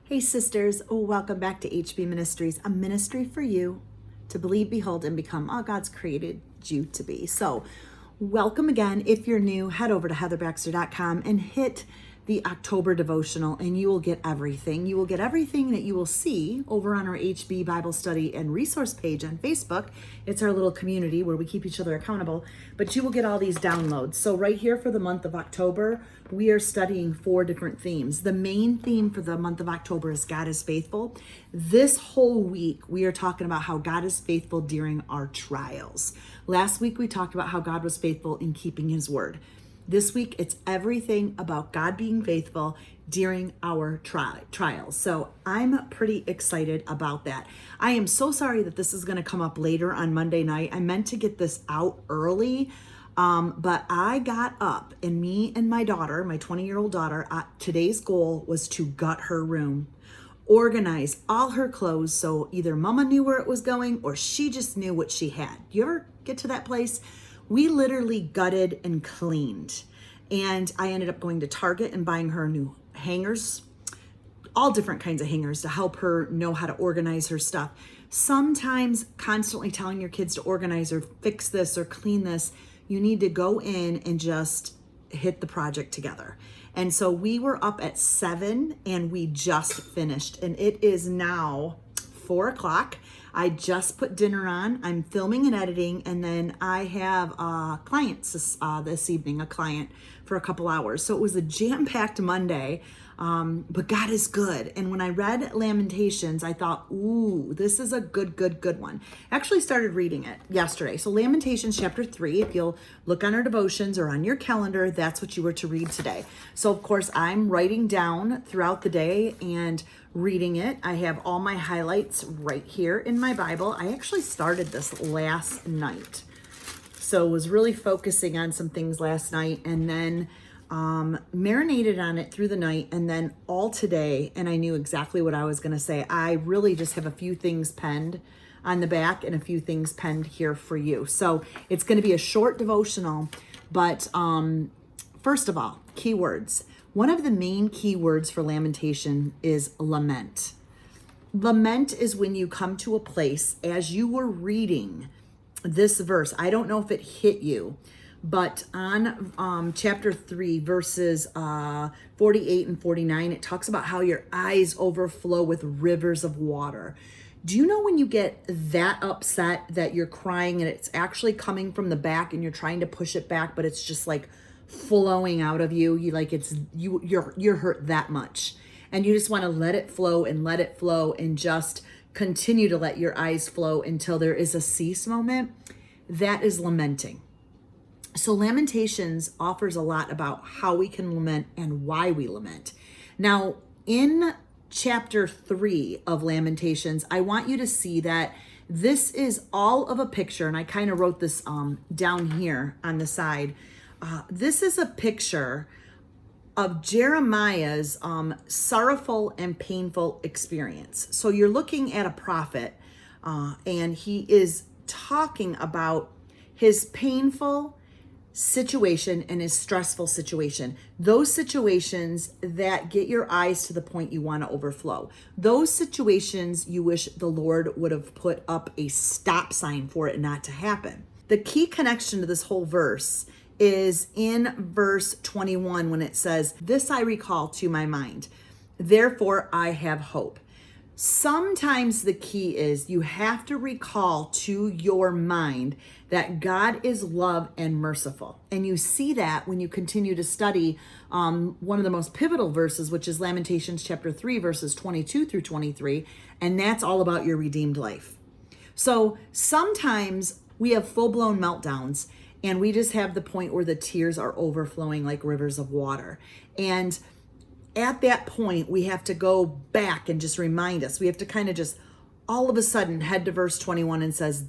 Hey sisters, welcome back to HB Ministries, a ministry for you to believe, behold, and become all God's created you to be. So welcome again. If you're new, head over to heatherbaxter.com and hit the October devotional and you will get everything. You will get everything that you will see over on our HB Bible study and resource page on Facebook. It's our little community where we keep each other accountable, but you will get all these downloads. So right here for the month of October, we are studying 4 different themes. The main theme for the month of October is God is faithful. This whole week, we are talking about how God is faithful during our trials. Last week, we talked about how God was faithful in keeping his word. This week, it's everything about God being faithful during our trials. So I'm pretty excited about that. I am so sorry that this is going to come up later on Monday night. I meant to get this out early, but I got up and me and my daughter, my 20-year-old daughter, today's goal was to gut her room, organize all her clothes so either mama knew where it was going or she just knew what she had. You ever get to that place? We literally gutted and cleaned. And I ended up going to Target and buying her new hangers, all different kinds of hangers to help her know how to organize her stuff. Sometimes constantly telling your kids to organize or fix this or clean this, you need to go in and just hit the project together. And so we were up at 7 and we just finished. And it is now 4 o'clock. I just put dinner on. I'm filming and editing, and then I have clients this evening, a client for a couple hours. So it was a jam-packed Monday, but God is good. And when I read Lamentations, I thought, ooh, this is a good one. I actually started reading it yesterday. So Lamentations chapter 3, if you'll look on our devotions or on your calendar, that's what you were to read today. So of course, I'm writing down throughout the day and reading it. I have all my highlights right here in my Bible. I actually started this last night. So was really focusing on some things last night and then marinated on it through the night and then all today. And I knew exactly what I was going to say. I really just have a few things penned on the back and a few things penned here for you. So it's going to be a short devotional, but first of all, keywords. One of the main key words for lamentation is lament. Lament is when you come to a place as you were reading this verse. I don't know if it hit you, but on chapter 3, verses 48 and 49, it talks about how your eyes overflow with rivers of water. Do you know when you get that upset that you're crying and it's actually coming from the back and you're trying to push it back, but it's just like flowing out of you? You're hurt that much and you just want to let it flow and just continue to let your eyes flow until there is a cease moment. That is lamenting. So Lamentations offers a lot about how we can lament and why we lament. Now in chapter 3 of Lamentations, I want you to see that this is all of a picture, and I kind of wrote this down here on the side. This is a picture of Jeremiah's sorrowful and painful experience. So you're looking at a prophet, and he is talking about his painful situation and his stressful situation. Those situations that get your eyes to the point you want to overflow. Those situations you wish the Lord would have put up a stop sign for it not to happen. The key connection to this whole verse is in verse 21 when it says, "This I recall to my mind, therefore I have hope." Sometimes the key is you have to recall to your mind that God is love and merciful. And you see that when you continue to study one of the most pivotal verses, which is Lamentations chapter 3, verses 22 through 23. And that's all about your redeemed life. So sometimes we have full-blown meltdowns and we just have the point where the tears are overflowing like rivers of water. And at that point, we have to go back and just remind us. We have to kind of just all of a sudden head to verse 21 and says,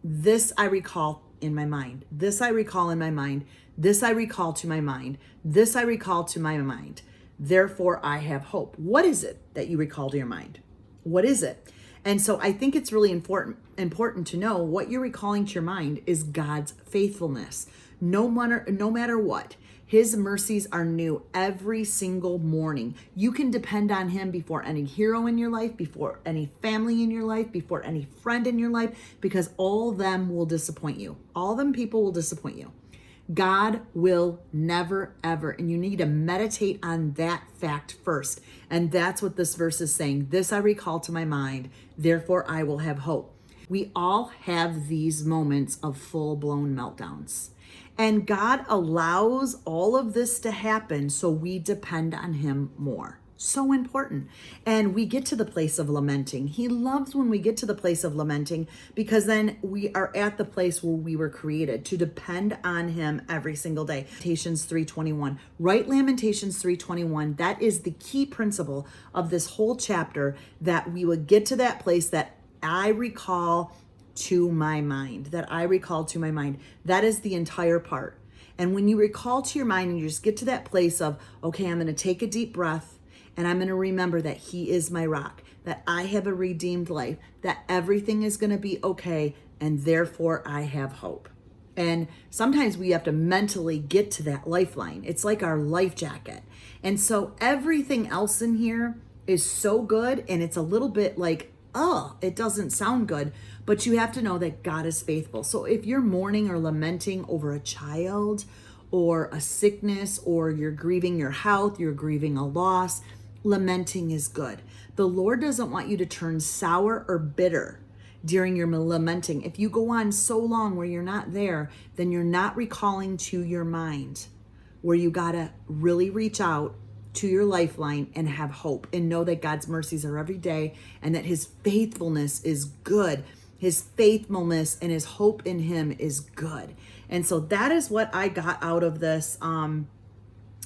"This I recall in my mind. This I recall in my mind. This I recall to my mind. This I recall to my mind. Therefore I have hope." What is it that you recall to your mind? What is it? And so I think it's really important to know what you're recalling to your mind is God's faithfulness. No matter what. His mercies are new every single morning. You can depend on him before any hero in your life, before any family in your life, before any friend in your life, because all them will disappoint you. All them people will disappoint you. God will never, ever. And you need to meditate on that fact first. And that's what this verse is saying. This I recall to my mind, therefore I will have hope. We all have these moments of full-blown meltdowns. And God allows all of this to happen so we depend on him more. So important. And we get to the place of lamenting. He loves when we get to the place of lamenting, because then we are at the place where we were created to depend on him every single day. Lamentations 3:21. Write Lamentations 3:21. That is the key principle of this whole chapter, that we would get to that place that I recall to my mind, that I recall to my mind. That is the entire part. And when you recall to your mind and you just get to that place of, okay, I'm going to take a deep breath, and I'm going to remember that he is my rock, that I have a redeemed life, that everything is going to be okay, and therefore I have hope. And sometimes we have to mentally get to that lifeline. It's like our life jacket. And so everything else in here is so good, and it's a little bit like, oh, it doesn't sound good, but you have to know that God is faithful. So if you're mourning or lamenting over a child or a sickness, or you're grieving your health, you're grieving a loss, lamenting is good. The Lord doesn't want you to turn sour or bitter during your lamenting. If you go on so long where you're not there, then you're not recalling to your mind where you got to really reach out to your lifeline and have hope and know that God's mercies are every day and that his faithfulness is good. His faithfulness and his hope in him is good. And so that is what I got out of this. You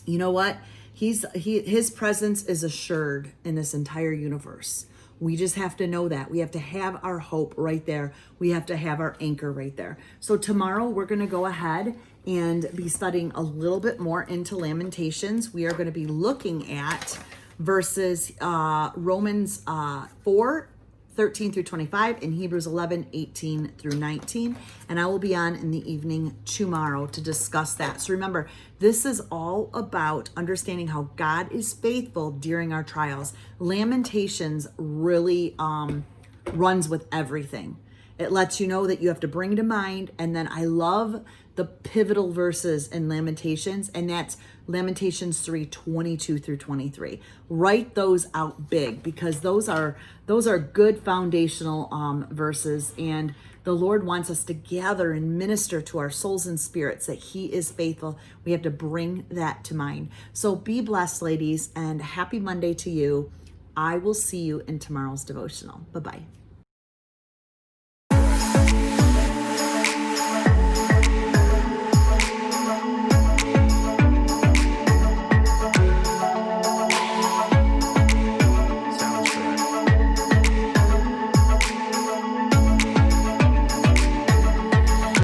know what? His presence is assured in this entire universe. We just have to know that. We have to have our hope right there. We have to have our anchor right there. So tomorrow we're going to go ahead and be studying a little bit more into Lamentations. We are going to be looking at verses Romans 4:13-25 and Hebrews 11:18-19. And I will be on in the evening tomorrow to discuss that. So remember, this is all about understanding how God is faithful during our trials. Lamentations really runs with everything. It lets you know that you have to bring to mind. And then I love the pivotal verses in Lamentations, and that's Lamentations 3:22-23. Write those out big, because those are good foundational verses, and the Lord wants us to gather and minister to our souls and spirits that he is faithful. We have to bring that to mind. So be blessed, ladies, and happy Monday to you. I will see you in tomorrow's devotional. Bye-bye.